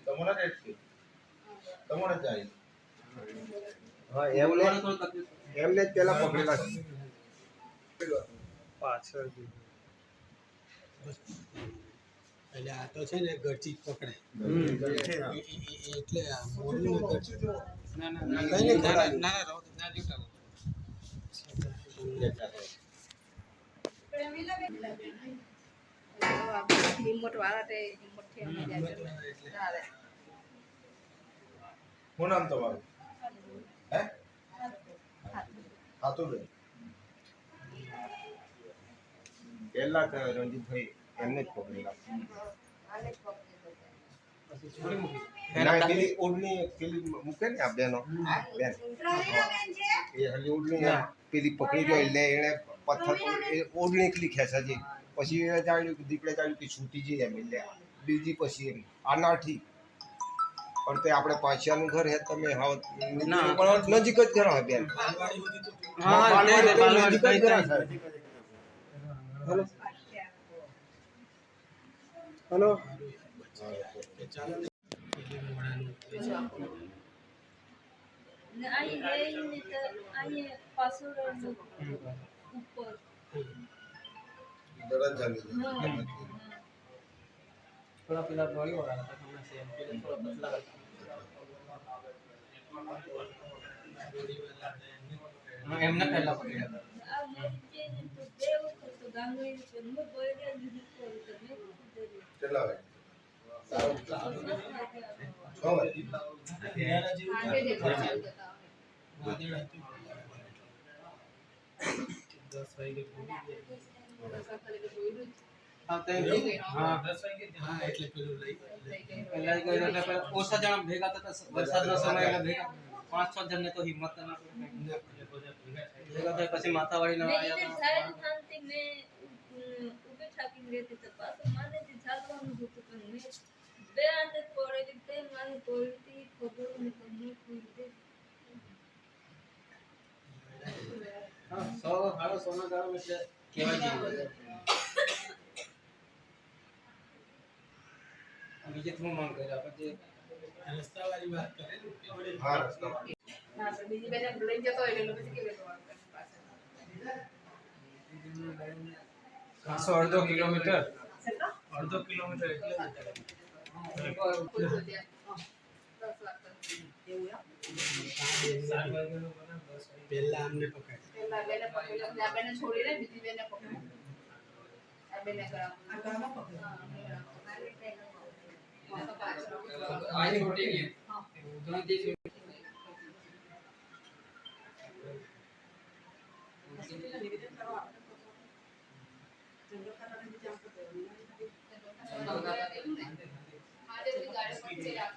તમારા રેટ છે તમારે જાય હા એમને જ પેલા પકડેલા છે પાછળ એટલે આ તો છે ને ગરચી જ પકડે એટલે આ મોરનું ગરચી ના રિમોટ વાળા તે રિમોટ થી અમે જાય ચાલે શું નામ તમારું હે ખાતું બેન પેલા રણજીતભાઈ એમને જ પકડેલા પેલી ઓઢણી પેલી મૂકે ને આ બેનો બેન એ હજી ઓઢણી પેલી પકડી ગયો એટલે એને પથ્થર એ ઓઢણી એકલી ખેંચે છે પછી એને જાણ્યું દીકરે જાણ્યું કે છૂટી જઈએ એમ એટલે બીજી પછી એમ આનાથી પણ તે આપણે પાછળનું ઘર હે તમે હાવ નજીક જ ઘર હે બેન નજીક જ ઘર હેલો થોડા પેલા ગોળી વાળા હતા હમણાં સેમ થોડા પતલા હતા એમને પહેલા પકડ્યા કેટલા ઓછા જણા ભેગા થતા વરસાદના સમય ભેગા 5-6 જણને તો હિંમત ના ભેગા થાય પછી માથાવાળી ના સોના ગાળો એટલે કેવાય બીજે શું માંગ કરે આપણે રસ્તા વાળી વાત કરે હા રસ્તા ના તો બીજી બેને લઈ જતો હોય એટલે પછી કેવી રીતે અડધો કિલોમીટર પહેલા અમને પકડ પેલા બેને પકડી આ બેને છોડીને બીજી બેને પકડી આ બેને કરાવ આ ગામમાં પકડ આની રોટી ની હા નિવેદન કરવા જંગલ ખાતાને બીજા આપો તો આજે ગાડી પર છે